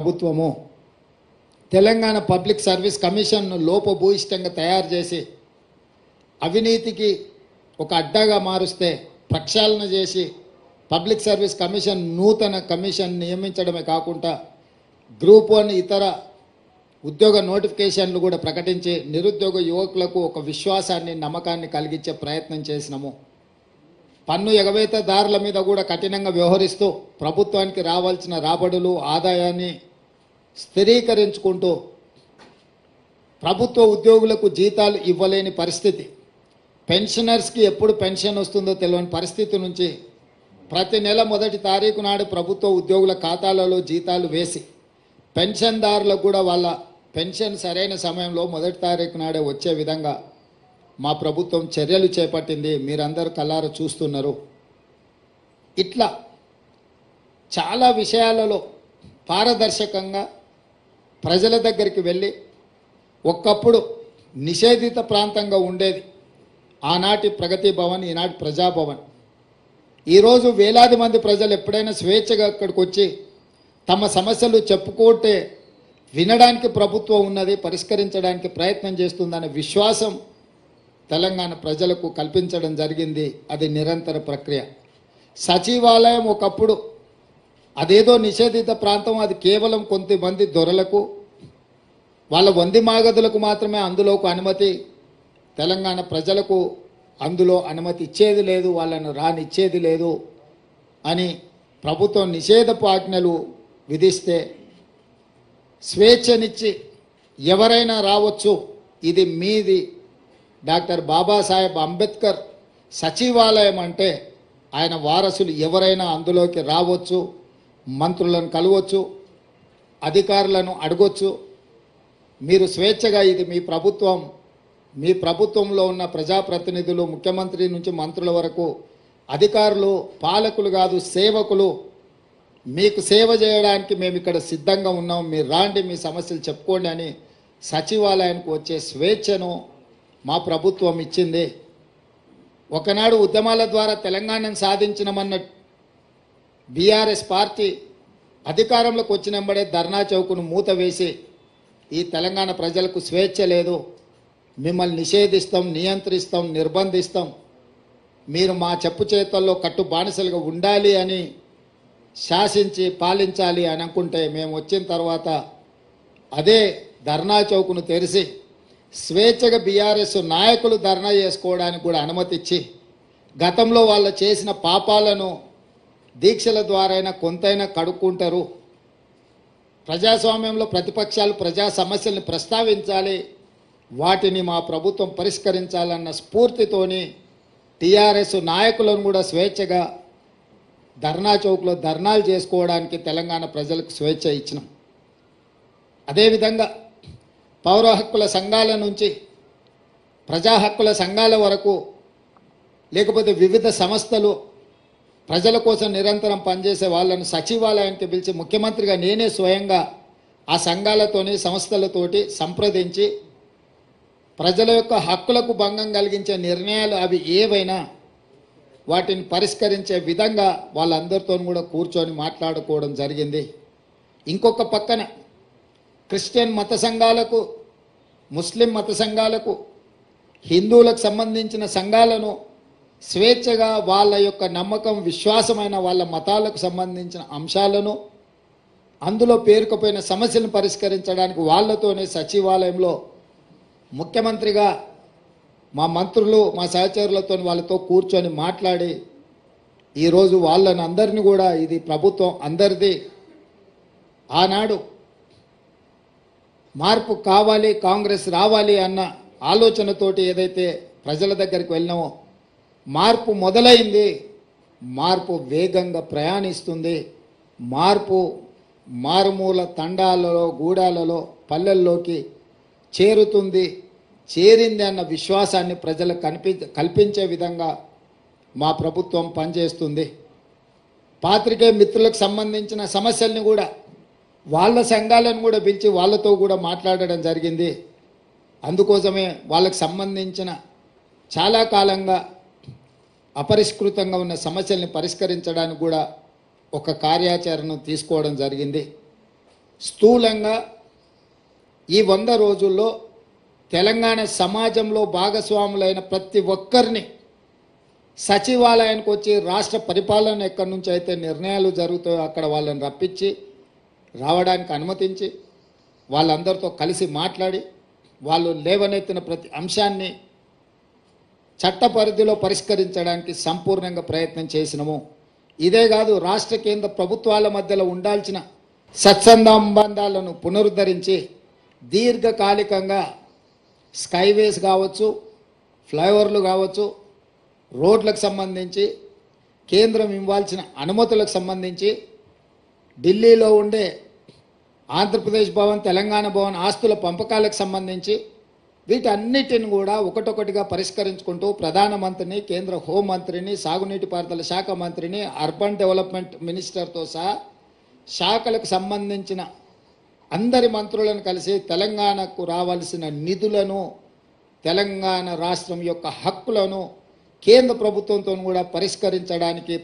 ప్రభుత్వము Telangana public service కమిషన్ను లోపభూయిష్టంగా తయారు చేసి అవినీతికి ఒక అడ్డాగా మారుస్తే ప్రక్షాళన చేసి పబ్లిక్ సర్వీస్ కమిషన్ నూతన కమిషన్ నియమించడమే కాకుండా గ్రూప్ 1 ఇతర ఉద్యోగ నోటిఫికేషన్లు కూడా ప్రకటించి నిరుద్యోగ యువకులకు ఒక విశ్వాసాన్ని నమ్మకాన్ని కలిగించే ప్రయత్నం చేసినాము. పన్ను ఎగవేతదారుల మీద కూడా కఠినంగా వ్యవహరిస్తూ ప్రభుత్వానికి రావాల్సిన రాబడులు ఆదాయాన్ని స్థిరీకరించుకుంటూ ప్రభుత్వ ఉద్యోగులకు జీతాలు ఇవ్వలేని పరిస్థితి, పెన్షనర్స్కి ఎప్పుడు పెన్షన్ వస్తుందో తెలియని పరిస్థితి నుంచి ప్రతి నెల మొదటి తారీఖు నాడు ప్రభుత్వ ఉద్యోగుల ఖాతాలలో జీతాలు వేసి పెన్షన్దారులకు కూడా వాళ్ళ పెన్షన్ సరైన సమయంలో మొదటి తారీఖు నాడే వచ్చే విధంగా మా ప్రభుత్వం చర్యలు చేపట్టింది. మీరందరూ కళ్ళారా చూస్తున్నారు. ఇట్లా చాలా విషయాలలో పారదర్శకంగా ప్రజల దగ్గరికి వెళ్ళి ఒకప్పుడు నిషేధిత ప్రాంతంగా ఉండేది ఆనాటి ప్రగతి భవన్, ఈనాటి ప్రజాభవన్. ఈరోజు వేలాది మంది ప్రజలు ఎప్పుడైనా స్వేచ్ఛగా అక్కడికి వచ్చి తమ సమస్యలు చెప్పుకుంటే వినడానికి ప్రభుత్వం ఉన్నది, పరిష్కరించడానికి ప్రయత్నం చేస్తుందనే విశ్వాసం తెలంగాణ ప్రజలకు కల్పించడం జరిగింది. అది నిరంతర ప్రక్రియ. సచివాలయం ఒకప్పుడు అదేదో నిషేధిత ప్రాంతం, అది కేవలం కొంతమంది దొరలకు వాళ్ళ వంది మాగదులకు మాత్రమే అందులోకి అనుమతి, తెలంగాణ ప్రజలకు అందులో అనుమతి ఇచ్చేది లేదు, వాళ్ళను రానిచ్చేది లేదు అని ప్రభుత్వం నిషేధపు ఆజ్ఞలు విధిస్తే స్వేచ్ఛనిచ్చి ఎవరైనా రావచ్చు, ఇది మీది, డాక్టర్ బాబాసాహెబ్ అంబేద్కర్ సచివాలయం అంటే ఆయన వారసులు ఎవరైనా అందులోకి రావచ్చు, మంత్రులను కలవచ్చు, అధికారులను అడగొచ్చు, మీరు స్వేచ్ఛగా, ఇది మీ ప్రభుత్వం, మీ ప్రభుత్వంలో ఉన్న ప్రజాప్రతినిధులు ముఖ్యమంత్రి నుంచి మంత్రుల వరకు అధికారులు పాలకులు కాదు, సేవకులు, మీకు సేవ చేయడానికి మేము ఇక్కడ సిద్ధంగా ఉన్నాం, మీరు రాండి, మీ సమస్యలు చెప్పుకోండి అని సచివాలయానికి వచ్చే స్వేచ్ఛను మా ప్రభుత్వం ఇచ్చింది. ఒకనాడు ఉద్యమాల ద్వారా తెలంగాణను సాధించినమన్న బీఆర్ఎస్ పార్టీ అధికారంలోకి వచ్చినంబడే ధర్నా చౌకును మూత వేసి ఈ తెలంగాణ ప్రజలకు స్వేచ్ఛ లేదు, మిమ్మల్ని నిషేధిస్తాం, నియంత్రిస్తాం, నిర్బంధిస్తాం, మీరు మా చెప్పు చేతల్లో కట్టు బానిసలుగా ఉండాలి అని శాసించి పాలించాలి అని అనుకుంటే మేము వచ్చిన తర్వాత అదే ధర్నా చౌకును తెరిచి స్వేచ్ఛగా బీఆర్ఎస్ నాయకులు ధర్నా చేసుకోవడానికి కూడా అనుమతి ఇచ్చి గతంలో వాళ్ళు చేసిన పాపాలను దీక్షల ద్వారా కొంతైనా కడుక్కుంటారు, ప్రజాస్వామ్యంలో ప్రతిపక్షాలు ప్రజా సమస్యల్ని ప్రస్తావించాలి, వాటిని మా ప్రభుత్వం పరిష్కరించాలన్న స్ఫూర్తితోని టీఆర్ఎస్ నాయకులను కూడా స్వేచ్ఛగా ధర్నా చౌక్లో ధర్నాలు చేసుకోవడానికి తెలంగాణ ప్రజలకు స్వేచ్ఛ ఇచ్చినాం. అదేవిధంగా పౌర హక్కుల సంఘాల నుంచి ప్రజా హక్కుల సంఘాల వరకు, లేకపోతే వివిధ సంస్థలు ప్రజల కోసం నిరంతరం పనిచేసే వాళ్ళను సచివాలయానికి పిలిచి ముఖ్యమంత్రిగా నేనే స్వయంగా ఆ సంఘాలతోని సంస్థలతోటి సంప్రదించి ప్రజల యొక్క హక్కులకు భంగం కలిగించే నిర్ణయాలు అవి ఏవైనా వాటిని పరిష్కరించే విధంగా వాళ్ళందరితో కూడా కూర్చొని మాట్లాడుకోవడం జరిగింది. ఇంకొక పక్కన క్రిస్టియన్ మత సంఘాలకు, ముస్లిం మత సంఘాలకు, హిందువులకు సంబంధించిన సంఘాలను స్వేచ్ఛగా వాళ్ళ యొక్క నమ్మకం, విశ్వాసమైన వాళ్ళ మతాలకు సంబంధించిన అంశాలను, అందులో పేరుకుపోయిన సమస్యలను పరిష్కరించడానికి వాళ్ళతోనే సచివాలయంలో ముఖ్యమంత్రిగా మా మంత్రులు, మా సహచరులతో వాళ్ళతో కూర్చొని మాట్లాడి ఈరోజు వాళ్ళని అందరినీ కూడా, ఇది ప్రభుత్వం అందరిది, ఆనాడు మార్పు కావాలి, కాంగ్రెస్ రావాలి అన్న ఆలోచనతోటి ఏదైతే ప్రజల దగ్గరికి వెళ్ళినామో మార్పు మొదలైంది, మార్పు వేగంగా ప్రయాణిస్తుంది, మార్పు మారుమూల తండాలలో, గూడాలలో, పల్లెల్లోకి చేరుతుంది, చేరింది అన్న విశ్వాసాన్ని ప్రజలకు కల్పించే విధంగా మా ప్రభుత్వం పనిచేస్తుంది. పాత్రికేయ మిత్రులకు సంబంధించిన సమస్యల్ని కూడా వాళ్ళ సంఘాలను కూడా పిలిచి వాళ్ళతో కూడా మాట్లాడడం జరిగింది. అందుకోసమే వాళ్ళకు సంబంధించిన చాలా కాలంగా అపరిష్కృతంగా ఉన్న సమస్యల్ని పరిష్కరించడానికి కూడా ఒక కార్యాచరణను తీసుకోవడం జరిగింది. స్థూలంగా ఈ 100 రోజుల్లో తెలంగాణ సమాజంలో భాగస్వాములైన ప్రతి ఒక్కరిని సచివాలయానికి వచ్చి రాష్ట్ర పరిపాలన ఎక్కడి నుంచి అయితే నిర్ణయాలు జరుగుతాయో అక్కడ వాళ్ళని రప్పించి రావడానికి అనుమతించి వాళ్ళందరితో కలిసి మాట్లాడి వాళ్ళు లేవనెత్తిన ప్రతి అంశాన్ని చట్ట పరిధిలో పరిష్కరించడానికి సంపూర్ణంగా ప్రయత్నం చేసినాము. ఇదే కాదు, రాష్ట్ర కేంద్ర ప్రభుత్వాల మధ్యలో ఉండాల్సిన సత్సంబంధాలను పునరుద్ధరించి దీర్ఘకాలికంగా స్కైవేస్ కావచ్చు, ఫ్లైఓవర్లు కావచ్చు, రోడ్లకు సంబంధించి కేంద్రం ఇవ్వాల్సిన అనుమతులకు సంబంధించి ఢిల్లీలో ఉండే ఆంధ్రప్రదేశ్ భవన్, తెలంగాణ భవన్ ఆస్తుల పంపకాలకు సంబంధించి వీటన్నిటిని కూడా ఒకటొకటిగా పరిష్కరించుకుంటూ ప్రధానమంత్రిని, కేంద్ర హోంమంత్రిని, సాగునీటి పారుదల శాఖ మంత్రిని, అర్బన్ డెవలప్మెంట్ మినిస్టర్తో సహా శాఖలకు సంబంధించిన అందరి మంత్రులను కలిసి తెలంగాణకు రావాల్సిన నిధులను, తెలంగాణ రాష్ట్రం యొక్క హక్కులను కేంద్ర ప్రభుత్వంతో కూడా పరిష్కరించడానికి